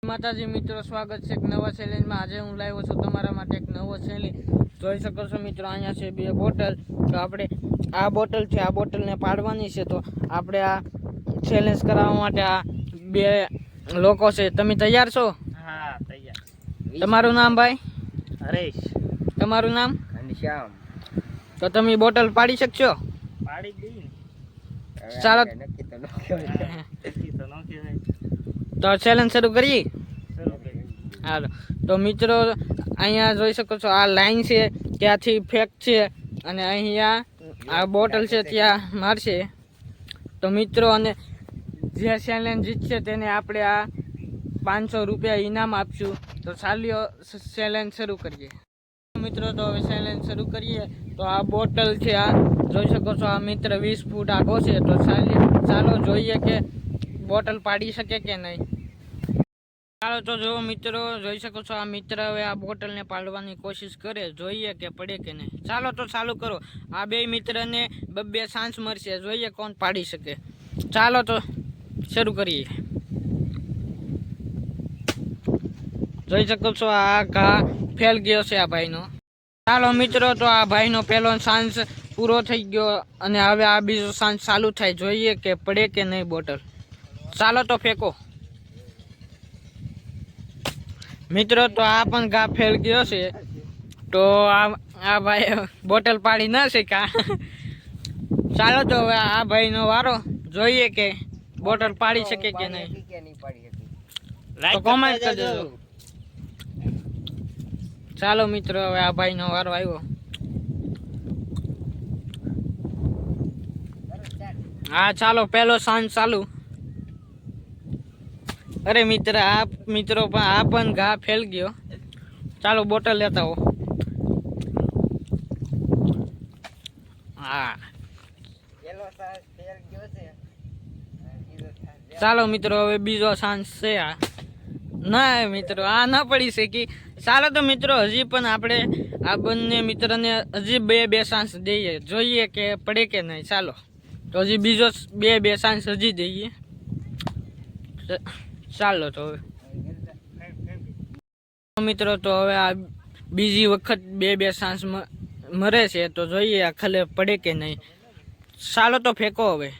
માતાજી મિત્રો, સ્વાગત છે એક નવા ચેલેન્જમાં। આજે હું લાવ્યો છું તમારા માટે એક નવો ચેલેન્જ। જોઈ શકો છો મિત્રો, અહીંયા છે બે બોટલ। તો આપણે આ બોટલ છે, આ બોટલને પાડવાની છે। તો આપણે આ ચેલેન્જ કરાવવા માટે આ બે લોકો છે। તમે તૈયાર છો? હા, તૈયાર। તમારું નામ ભાઈ? હરેશ। તમારું નામ? ઘનશ્યામ। તો તમે બોટલ પાડી શકશો? પાડી દઈ ને। ચાલો નક્કી તો ન કહેવાય। તો ચેલેન્જ શરૂ કરીએ। શરૂ કરી। હાલો તો મિત્રો, અહીંયા જોઈ શકો છો આ લાઈન છે, ત્યાંથી ફેક છે, અને અહીંયા આ બોટલ છે ત્યાં મારશે। તો મિત્રો, અને જે ચેલેન્જ જીતશે તેને આપણે આ 500 રૂપિયા ઇનામ આપશું। તો ચાલ્યો ચેલેન્જ શરૂ કરીએ મિત્રો। તો હવે ચેલેન્જ શરૂ કરીએ। તો આ બોટલ છે, આ જોઈ શકો છો, આ મિત્ર 20 ફૂટ આગો છે। તો ચાલો જોઈએ કે બોટલ પાડી શકે કે નહીં। ચાલો તો જો મિત્રો, જોઈ શકો છો આ મિત્ર હવે આ બોટલને પાડવાની કોશિશ કરે, જોઈએ કે પડે કે નહીં। ચાલો તો ચાલુ કરો। આ બે મિત્રને બે ચાન્સ મળશે, જોઈએ કોણ પાડી શકે। ચાલો તો શરૂ કરીએ। જોઈ શકો છો આ ઘા ફેલ ગયો છે આ ભાઈનો। ચાલો મિત્રો, તો આ ભાઈનો પહેલો ચાન્સ પૂરો થઈ ગયો, અને હવે આ બીજો ચાન્સ ચાલુ થાય, જોઈએ કે પડે કે નહીં બોટલ। ચાલો તો ફેંકો મિત્રો। તો આ પણ ઘા ફેલ ગયો છે। તો આ ભાઈ બોટલ પાડી ના શક્યા। ચાલો તો હવે આ ભાઈનો વારો, જોઈએ કે બોટલ પાડી શકે કે નહીં। તો કોમેન્ટ કરી દેજો। ચાલો મિત્રો, હવે આ ભાઈનો વારો આવ્યો। હા ચાલો, પહેલો ચાન્સ ચાલુ। અરે મિત્ર, આ મિત્રો પણ આ પણ ઘા ફેલ ગયો। ચાલો બોટલ લેતા હો। હા ચાલો મિત્રો, હવે બીજો ચાન્સ છે આ। ના મિત્રો, આ ના પડી શકી। ચાલો તો મિત્રો, હજી પણ આપણે આ બંને મિત્રને હજી બે ચાન્સ દઈએ, જોઈએ કે પડે કે નહીં। ચાલો તો હજી બીજો બે ચાન્સ હજી દઈએ। ચાલો તો હવે મિત્રો, તો હવે આ બીજી વખત બે ચાન્સ મરે છે। તો જોઈએ આ ખલે પડે કે નહીં। ચાલો તો ફેંકો હવે।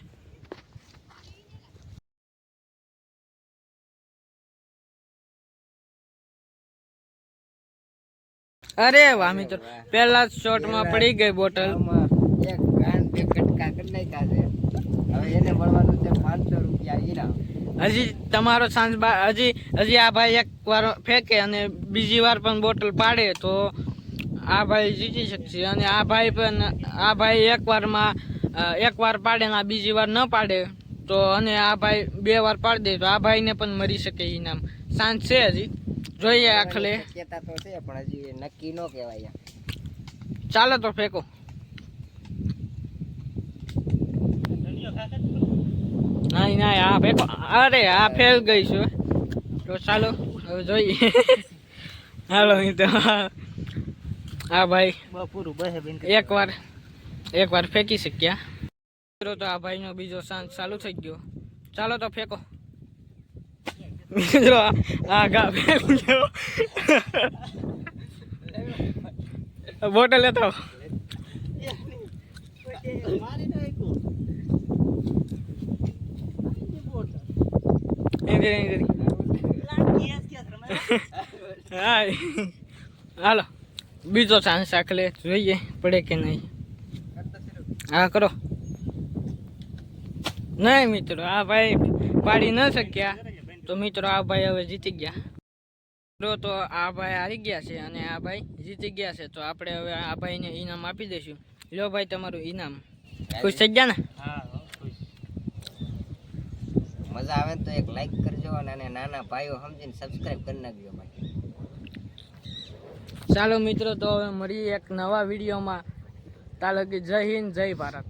અરે વાહ મિત્રો, પહેલા શોટમાં પડી ગઈ બોટલ। એક ગાન બે કટકા કરી નાખ્યા છે। હવે એને મળવાનું છે 500 રૂપિયા ઇનામ। હજી તમારો ચાન્સ, હજી આ ભાઈ એક વાર ફેંકે અને બીજી વાર પણ બોટલ પાડે તો આ ભાઈ જીતી શકશે। અને આ ભાઈ એક વાર પાડે ને આ બીજી વાર ન પાડે તો, અને આ ભાઈ 2 વાર પાડી દે તો આ ભાઈને પણ મળી શકે ઇનામ। ચાન્સ છે હજી, જોઈએ આખલે। શક્યતા તો છે પણ હજી નક્કી ન કહેવાય। ચાલો તો ફેંકો। નહીં આ ફેંકો। અરે આ ફેલ ગઈ છે। તો ચાલો હવે જોઈએ। હાલો મિત્રો, હા ભાઈ એક વાર ફેંકી શક્યા મિત્રો। તો આ ભાઈનો બીજો ચાન્સ ચાલુ થઈ ગયો। ચાલો તો ફેંકો મિત્રો। આ ઘા ફેલ ગયો। બોટલ લેતા હા હાલો, બીજો ચાન્સ આખલે, જોઈએ પડે કે નહીં। હા કરો। નહીં મિત્રો, આ ભાઈ પાડી ન શક્યા। તો મિત્રો, આ ભાઈ હવે જીતી ગયા મિત્રો। તો આ ભાઈ હારી ગયા છે અને આ ભાઈ જીતી ગયા છે। તો આપણે હવે આ ભાઈને ઇનામ આપી દઈશું। લો ભાઈ, તમારું ઇનામ। ખુશ થઈ ગયા ને? મજા આવે તો એક લાઈક કરજો, અને નાના ભાઈઓ સમજીને સબસ્ક્રાઇબ કરી નાખજો ભાઈ। ચાલો મિત્રો, તો હવે મળીએ એક નવા વિડીયોમાં। તાલો કે જય હિન્દ, જય ભારત।